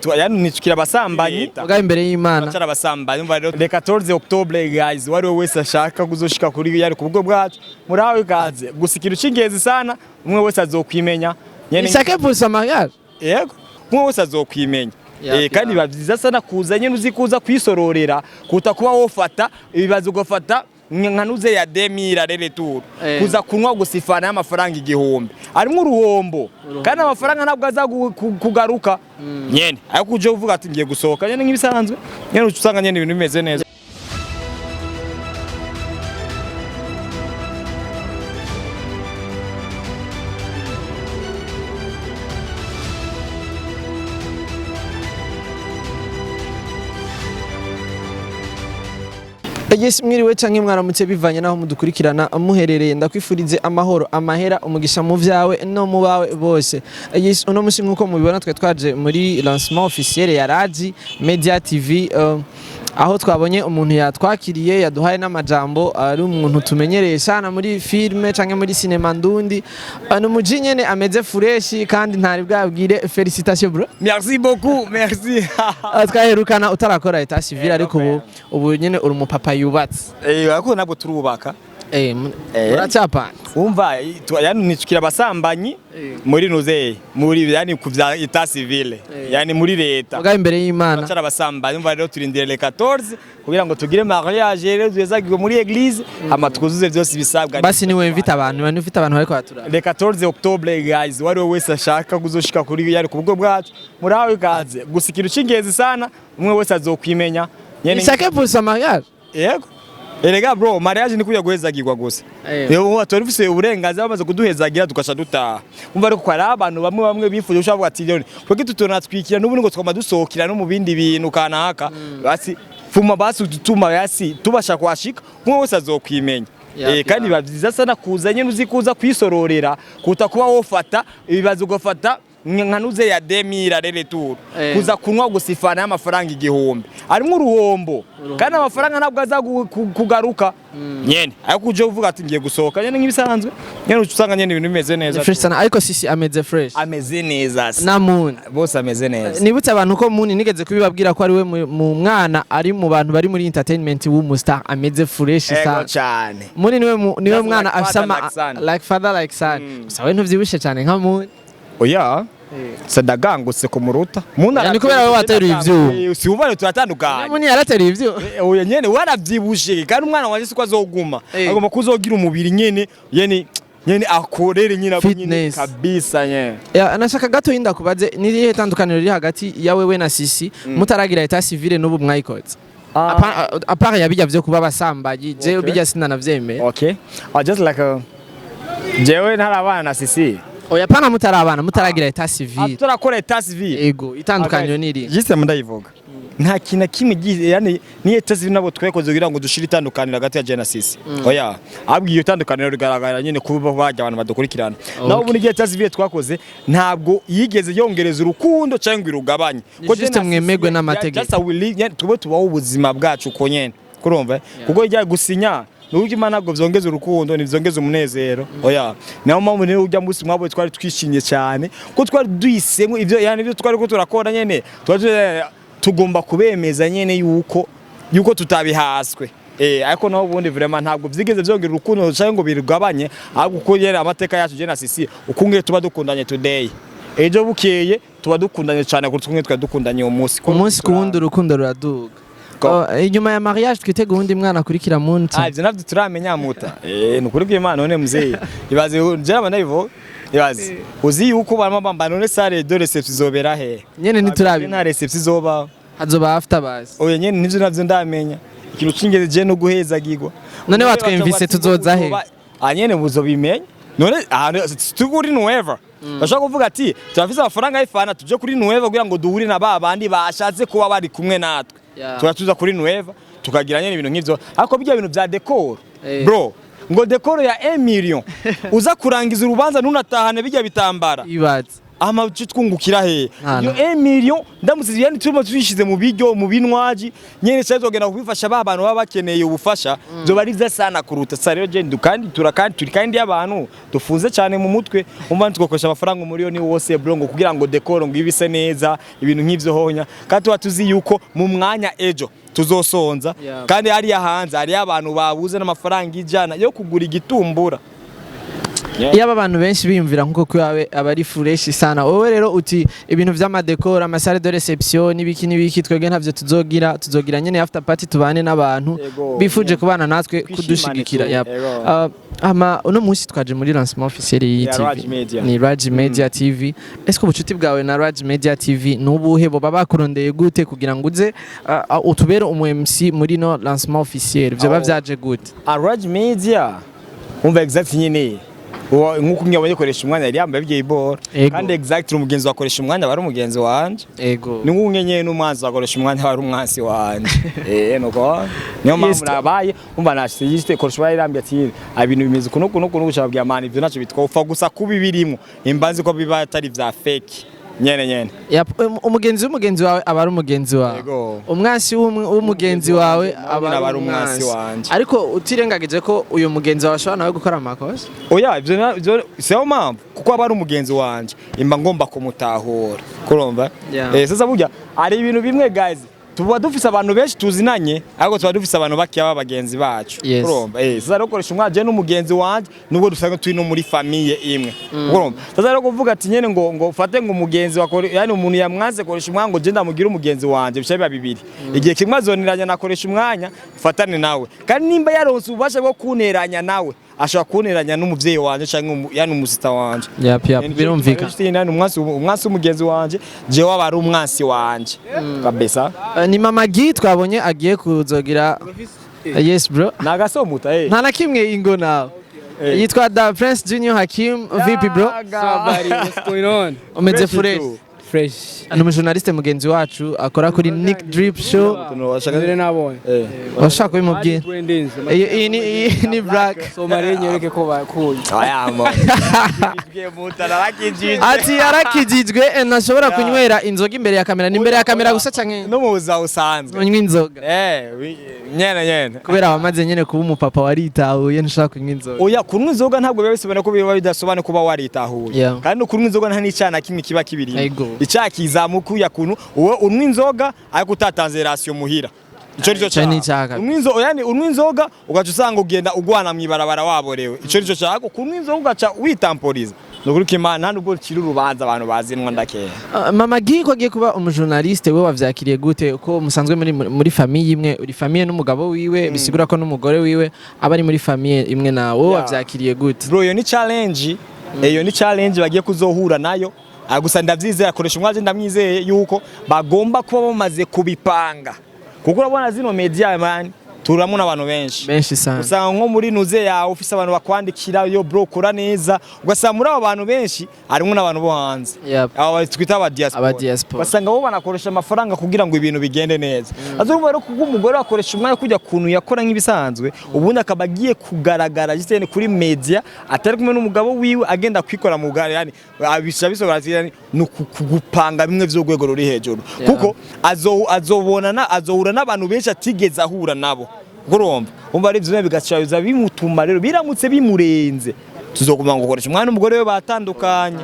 Yani ntitukiri abasambanyi ubwa imbere y'Imana acara abasambanyi umva rero le 14 Octobre guys wari wese ashaka kuzoshika kuri yari kubwo bwacu murawe kaze gusikira ucingenzi sana umwe wese azokwimenya nyene ishake pour sa mariage yego umwe wese azokwimenya kandi bavyiza sana kuzanye nuzikuza kwisororera kuta kuba wofata ibibazo gofata nkanuze ya demira rere tour kuza kunwa gusifana y'amafaranga igihumbi arimwe uruhombo kandi amafaranga ntabwo aza kugaruka nyene ariko uje uvuga ati ngiye gusohoka nyene nk'ibisanzwe nyene usanga nyene ibintu bimeze neza. Yes, mwiriwe canke mwaramutse bivanye naho mudukurikirana muherereye ndakwifurize amahoro amahera umugisha mu vyawe no mu bawe bose. Yes, uno musi nkuko mubibona twe twaje muri lancement officiel ya Raji Media TV aho twabonye umuntu yatwakiriye yaduhaye n'amajambo ari umuntu tumenyereye sana muri filme canke muri cinema ndundi n'umuji nyene ameze fresh kandi ntari bwabwire félicitations bro. Merci beaucoup, merci. Twaherukana utarakora etat civil ariko ubu nyene uri umupapa yubatse. Ariko nabwo turubaka. Uracapana. Umva yani ntitukiri abasambanyi muri nuze muri yani kuvya etat civil yani muri leta ubwa imbere y'Imana acara abasambanyi umva rero turindire le 14 kugira ngo tugire mariage rero twezagirwe muri église amatwuzuze byose bisabwa. Basi niwe mvita abantu bariko batura le 14 Octobre guys wari wese ashaka kuzoshika kuri yari kubwo bwacu murawe kaze gusikira ucingenzi sana umwe wese azokwimenya nyene ishake pour sa mariage yego. Erega bro mariage ni kuya guhezagirwa gusa. Yo atorifise uburenganzira bamaze kuduhezagira tukasha dutaha. Umva ariko kwara abantu bamwe bifuje ushavuga ati rero kweke tutonatwikira n'ubundi ngo twama dusohokira no mu bindi bintu kanaka. Basi fuma basi ututuma yasi tubasha kwashika umwe wese azokwimenya. Kandi bavyiza sana kuzanye nuzikuza kwisororera kuta kuba wofata ibibazo gofata nkanuze ya demira rere tour kuza kunwa gusifana y'amafaranga igihumbi arimwe uruhombo kandi amafaranga ntabwo aza kugaruka nyene ariko uje uvuga ati ngiye gusohoka nyene nk'ibisanzwe nyene usanga nyene ibintu bimeze neza fresh sana ariko sisi ameze fresh ameze neza na Muni bose ameze neza. Nibutse abantu ko Muni nigeze kubibabwira ko ari we mu mwana ari mu bantu bari muri entertainment w'umustar ameze fresh sana cyane. Muni niwe mwana afisama like father like son sawe ntuvyibushe cyane nka Muni oya sadagangutse ku muruta ni kubera we wateruye ivyo si ubare turatandukanye Muni yarateruye ivyo oya nyene waravyibushe kandi umwana wanje siko azoguma agomba kuzogira umubiri nyene nyene akorere nyine kabisa nyene. Nashaka gato yinda kubaze nirihe tandukaniro riri hagati ya wewe na Sisi mutaragira etat civil n'ubu mwayikoze apart yabijya vyo kuba abasambanyi je bijya sinda navyemeye. Okay, just like jewe ntarabana na Sisi. Oya pana mutarabana mutaragira etat civil. Turakora etat civil. Ego itandukaniro niri. Jise mundayivuga. Nta kintu kimwe yani ni etat civil nabo twekoze kugira ngo dushire itandukaniro hagati ya Genesis. Oya abwiye itandukaniro rigaragara nyene kuba bajya abantu badukurikirana. Naho ubu ni etat civil twakoze ntabwo yigeze yongereza urukundo cyangwa irugabanye. Ko juste mwemegwe n'amategeko. Just we live tube tubaho ubuzima bwacu ko nyene. Kurumva kuko ijya gusinya nuko Imana ntabwo vyongeza urukundo nivyongeza umunezero. Oya naho mpamvu ni ujya musi mwabo twari twishimye cyane ko twari duhisemo ivyo yani ivyo twari ko turakora nyene tugomba kubemeza nyene yuko tutabihaswe ariko naho ubundi vraiment ntabwo vyigeze vyongera urukundo cyangwa ngo birugabanye ahubwo ko yera amateka yacu je na Sisi ukungire tuba dukundanye today ejo bukeye tuba dukundanye cyane kuko twumwe twadukundanye umunsi ku wundi urukundo ruraduga. Inyuma ya mariage twitega uwundi mwana akurikira munsi ivyo navyo turamenya muta nukuri bw'Imana none muzeye ibaze jera nayivo ibaze uzi yuko bamba none sare de reception izobera he nyene ntiturabi nta reception izoba hazoba after basi oya nyene nivyo navyo ndamenya ikintu cingeze je no guhezagirwa none watwemvise tuzoza he nyene buzobimenya none tuguri nueva bashaka kuvuga ati turafise amafaranga y'ifana tuje kuri nueva kugira ngo duhure na babandi bashatse kuba bari kumwe natwe turatuza kuri nueva tukagira nyene ibintu nk'ivyo ariko bijya ibintu bya decor bro ngo decor ya 1 million uza kurangiza urubanza nunatahane bijya bitambara ibaze ama twungukira he yo 1 million ndamutse yani turimo twishize mu biryo mu binwaji nyene cyazogenda kubifasha ba bantu baba bakeneye ubufasha byo bariza sana kuruta sare je kandi turi kandi y'abantu dufunze cyane mu mutwe umva tukokoresha amafaranga umuriyoni wose bro ngo kugira ngo decor ngo ibise neza ibintu nk'ivyo honya kandi tuba tuzi yuko mu mwanya ejo tuzosonza kandi hari yahanze hari abantu babuze n'amafaranga ijana yo kugura igitumbura. Yaba abantu benshi biyumvira nkuko kwawe abari fresh sana wowe rero uti ibintu vy'amadekora amasale de reception nibiki twege ntavyo tuzogira nyene after party tubane n'abantu bifuje kubana natwe kudushigikira ama uno munsi twaje muri lancement officiel y'TV ni Raj Media TV. Est-ce que ubucuti bwawe na Raj Media TV nubuhe bo bakurondeye gute kugira ngo uze utubere umu MC muri no lancement officiel byo bavyaje gute? Raj Media umva exact nyine nkuko nyabonye koresha umwanya yari yambaye bye bora kandi exact umugenzi wakoresha umwanya bari umugenzi wanje ego ni nkunyenye n'umwanzi wakoresha umwanya bari umwansi wanje nuko niyo mpamvu nabaye umva nashite koresha bari yambye ati ibintu bimeze kuno gushaka man ivyo naco bitwa gusa kubi birimo imbanzi ko biba atari vya fake nyene umugenzi wawe abari umugenzi wawe umwansi w'umugenzi wawe abari umwansi wanje ariko utirengagije ko uyu mugenzi wawe ashobora nawe gukora amakosa oya ivyo sio mpamvu kuko abari umugenzi wanje imba ngomba kumutahura kurumva sasa burya ari ibintu bimwe guys tuba dufise abantu benshi tuzinanye ariko tuba dufise abantu bakiya babagenzi bacu urumva sasa rero koresha umwaje n'umugenzi wanje nubwo dusanga turi no muri famille imwe urumva sasa rero kuvuga ati nyene ngo fate ngo umugenzi wakore yani umuntu yamwanze koresha umwango je ndamugira umugenzi wanje bishabiba bibiri igihe kimwe azoniranya nakoresha umwanya fatane nawe kandi nimba yaronse ubasha bwo kuneranya nawe ashaka kuneranya n'umuvyeyi wanje canke yani umusita wanje birumvika umwansi umugenzi wanje je wabari umwansi wanje kabisa. Ni mama Gi twabonye agiye kuzogira yes bro nagasomuta nta na kimwe ingo nawe yitwa Da Prince Junior Hakim VP bro what's going on umeze fresh ni umujournaliste mugenzi wacu akora kuri Nick Drip Show washaka kubimubwira ni black so mare nyereke ko bakuye ati yarakijijwe ntashobora kunywera inzoga imbere ya kamera ni imbere ya kamera gusa canke no muza usanzwe unywa inzoga nyene kubera wamaze nyene kuba umupapa waritahuye ntushaka kunywa inzoga oya kunywa inzoga ntabwo biba bisobana ko biba bidasobana kuba waritahuye kandi kunywa inzoga nta n'icana kimwe kiba kibiri icakizamuku ya kuntu uwo unywa inzoga ariko utatanze ratio muhira ico rico cyaka unywa inzoga ugaca usanga ugenda ugwana mwibarabara waborewe ico rico cyako kunywa inzoga ugaca witamporiza nukuruka imana nubwo kiri urubanza abantu bazinwa ndakeye. Mama Gi ko agiye kuba umujournaliste we wavyakiriye gute uko musanzwe muri famille imwe uri famille n'umugabo wiwe bisigura ko n'umugore wiwe abari muri famille imwe nawo wavyakiriye gute? Bro yo ni challenge ni challenge bagiye kuzohura nayo gusa ndavyizera akoresha umwaje ndamwizeye yuko bagomba kuba bamaze kubipanga kuko urabona zino media man turamuna abantu benshi sana usanga nko muri nuze yawe ufise abantu bakwandikira yo bro kora neza ugasanga muri abo bantu benshi harimo n'abantu bo hanze abo twita aba diaspora basanga bo banakoresha amafaranga kugira ngo ibintu bigende neza azumva rero kuko umugore akoresha umwanya kujya kuntu yakora nk'ibisanzwe ubundi akabagiye kugaragara gitene kuri media atari kumwe n'umugabo wiwe agenda kwikora mu gare yani bisobanura no kugupanga bimwe vy'urwego ruri hejuru kuko azohura n'abantu benshi atigeze ahura nabo kuromba umva ari byo bigacaza bimutuma rero biramutse bimurenze tuzoguma ngo koresha umwana umugore we batandukanye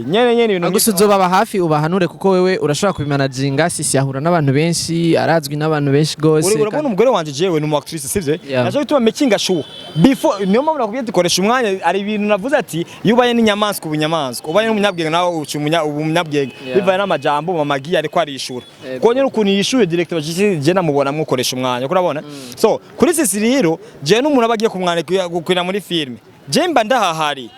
nyene ibintu gusuzoba hafi ubahanure kuko wewe urashobora kubimanaginga sisi yahura n'abantu benshi arazwi n'abantu benshi gose urabona umugore wanje jewe ni actrice sivye naje bituma making show before niyo mpamvu nakubwiye dukoresha umwanya ari ibintu navuze ati yubaye n'inyamaswa ubunyamaswa ubaye n'umunyabwenge nawe umunyabwenge bivaye n'amajambo Mama Gi ariko arishura ko nyene ukuntu yishuye director je namubona mukoresha umwanya kurabona so kuri sisi rero je n'umuntu abagiye kumwanika gukwira muri filme Jemba ndahahari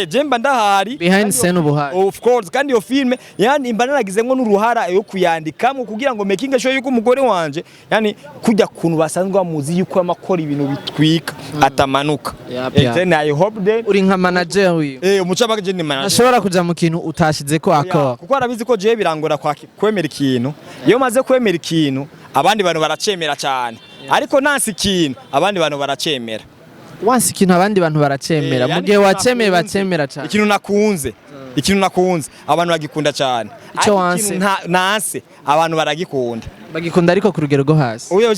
Jemba ndahahari behind scene ubuhari of course kandi yo filme yani imbanaragize ngo n'uruhara yo kuyandikamo kugira ngo making sure yuko umugore wanje yani kujya kuntu basanzwe bamuzi yuko amakora ibintu bitwika atamanuka then I hope that uri nka manager wiwe umucaba je ni manager ashobora kuja mu kintu utashize ko akora kuko arabizi ko je birangora kwemera ikintu iyo maze kwemera ikintu abandi bantu baracemera cyane ariko nansi ikintu abandi bantu baracemera wansi ikintu abandi bantu baracemera mu gihe wacemeye bacemera cyane ikintu nakunze ikintu nakunze abantu bagikunda cyane Ico wanse nanse abantu baragikunda bagikunda ariko ku rugero rwo hasi uyo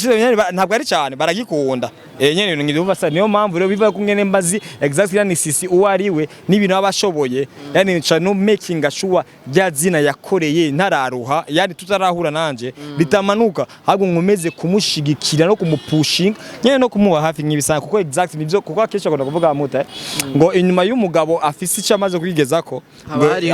ntabwo ari cyane baragikunda nyene ibintu ngidumva sa niyo mpamvu rero biva kungene mbazi exactly yani sisi uwo ariwe n'ibintu abashoboye yani nca no making sure bya zina yakoreye ntararuha yani tutarahura nanje bitamanuka ahubwo nkomeze kumushigikira no kumupushing nyene no kumuha hafi nk'ibisanga kuko exactly nivyo kuko akesha akunda kuvuga muta ngo inyuma y'umugabo afise icyo amaze kwigezako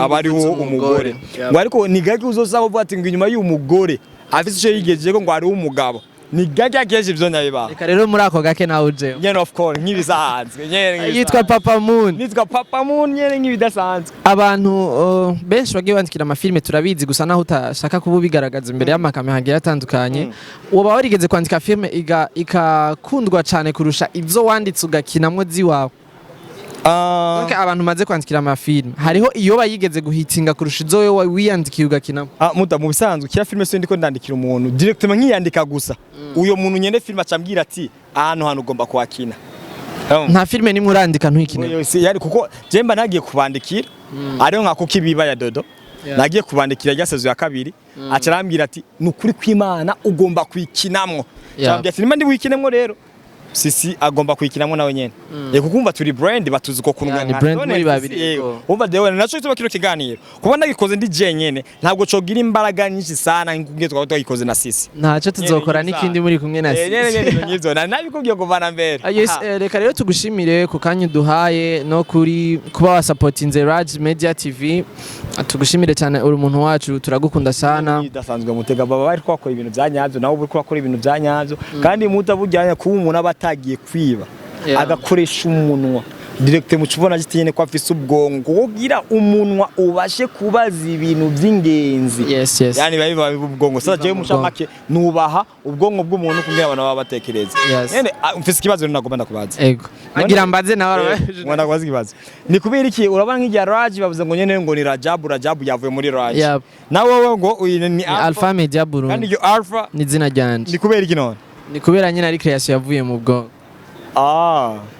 abari wo umugore ngo ariko nigaki uzosaba uvuga ati ngo inyuma y'umugore afise icyo yigejeje ko ngo ari umugabo ni gake akeje ivyo nyabiba reka rero muri ako gake nawe uje nyene of course nk'ibisanzwe nyene yitwa Papa Moon nitwa Papa Moon nyene nk'ibidasanzwe abantu benshi bagiye bandikira amafilme turabizi gusa naho utashaka kuba bigaragaza imbere y'amakamera hagiye atandukanye waba warigeze kwandika filme ikakundwa cyane kurusha ivyo wanditse ugakinamwo ziwawe donc abantu maze kwandikira amafilme hariho iyo bayigeze guhitinga kurusha izo wewe wiyandikiye ugakinamo muda mu bisanzwe kira filme se ndiko ndandikira umuntu directement nkiyandika gusa uyo muntu nyene filme acambwira ati ahantu ugomba kwakina nta filme nimwe urandika ntuyikinemo yari kuko jemba nagiye kubandikira ariyo nka kuko ibiba ya dodo nagiye kubandikira ryasezo ya kabiri acarambwira ati nukuri kw'Imana ugomba kwikinamwo cyambye ati nimba ndi wikinemwo rero sisi agomba kwikinamwo nawe nyene kukumva turi brand batuzi ko kunwa ni brand muri babiri umva dewe naco cyo kino kiganiro kubona gikoze ndi jenyene ntabwo cogira imbaraga nyinshi sana nkubwiye twaba twagikoze na sisi ntaco tuzokora n'ikindi muri kumwe na sisi nyivyo nabikubwiye kuvana mbere reka rero tugushimire ku kanyu duhaye no kuri kuba wa supportinze Raj Media TV tugushimire cyane uri umuntu wacu turagukunda sana bidasanzwe mutega baba bari kwakora ibintu byanyavyo nawe uri kwakora ibintu byanyavyo kandi mutabujyanye kuba umuntu abatagiye kwiba agakoresha umunwa direct mu cubona gitiyene ko afise ubwongo kugira umunwa ubashe kubaza ibintu by'ingenzi yani babiba ubwongo sasa je mushamake nubaha ubwongo bw'umuntu kugira abantu baba batekereza nene mfise ikibazo nagomba ndakubaza ego agira mbaze nawe mwana kwazi ikibazo ni kubera iki urabana nk'ijya Raj bavuze ngo nyene ngo ni Rajabu yavuye muri Raj nawe ngo ni Alpha Media Burundi kandi iyo Alpha ni zina ryanje ni kubera iki none ni kubera nyine ari creation yavuye mu bwongo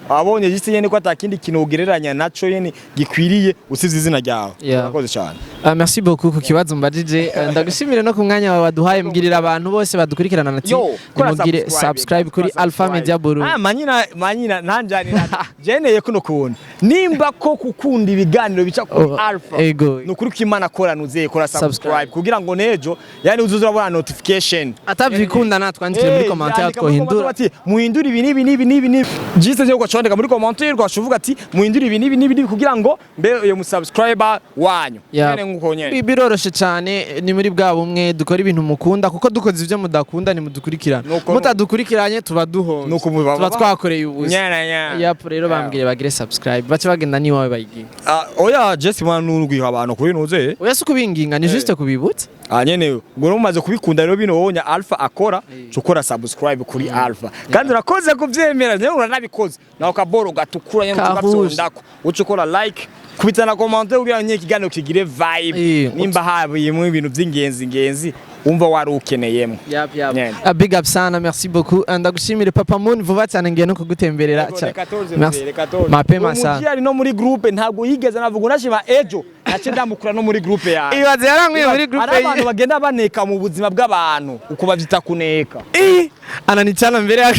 abonye gisi yene ko atakindi kintu ugereranya naco yene gikwiriye usize izina ryawe urakoze cyane merci beaucoup ku kibazo mbajije ndagushimire no ku mwanya wawe waduhaye mbwirira abantu bose badukurikirana nati mugire subscribe kuri Alpha Media Burundi manyina ntanjani jeneye kuno kuntu nimba ko kukunda ibiganiro bica kuri Alpha no kuri kw'Imana koranuze kora subscribe kugira ngo nejo yani uzuzurabona notification atavyikunda natwandikire muri commentaire twohindura muhindura ibi jise cyo kwacondeka muri commentaire kwashuvuga ati muhindura ibi kugira ngo mbe uyo musubscriber wanyu nyene nguko nyene biroroshe cyane ni muri bwa bumwe dukora ibintu mukunda kuko dukoze ivyo mudakunda ni mudukurikirana mutadukurikiranye tuba duhonze tuba twakoreye ubusa yapo rero bambwire bagire subscribe bace bagenda ni wawe bayiginga oya just manurugwiha abantu kuri nuze oya sukubinginga ni juste kubibutsa nyene ngo rumaze kubikunda rero bino wonya Alpha akora cukora subscribe kuri Alpha kandi urakoze kuvyemera nyene uranabikoze naho kaboro gatukura nyene tugatsondako ucukora like kubitana commentaire kugira ngo ikiganiro kigire vibe nimba habiyemo ibintu by'ingenzi umva wari ukeneyemo big up sana merci beaucoup ndagushimire Papa Moon vuba cyane ngiye no kugutemberera mapema sana umujyari no muri groupe ntabwo yigeze navuga unashima ejo nace ndamukura no muri groupe yawe ibaze yaranguye muri groupe ye abantu bagenda baneka mu buzima bw'abantu uko bavyita kuneka ananicana mbere ya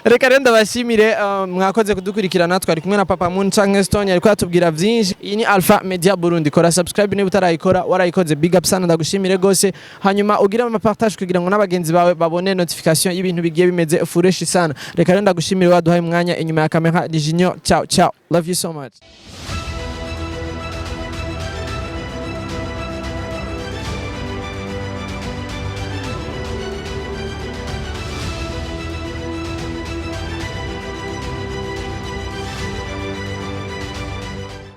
reka rero ndabashimire mwakoze kudukurikirana twari kumwe na Papa Moon canke Stone ariko atubwira vyinshi iyi ni Alpha Media Burundi kora subscribe niba utarayikora warayikoze big up sana ndagushimire gose hanyuma ugira ama partage kugira ngo n'abagenzi bawe babone notification y'ibintu bigiye bimeze fresh sana reka rero ndagushimire waduhaye umwanya inyuma ya kamera Junior ciao love you so much.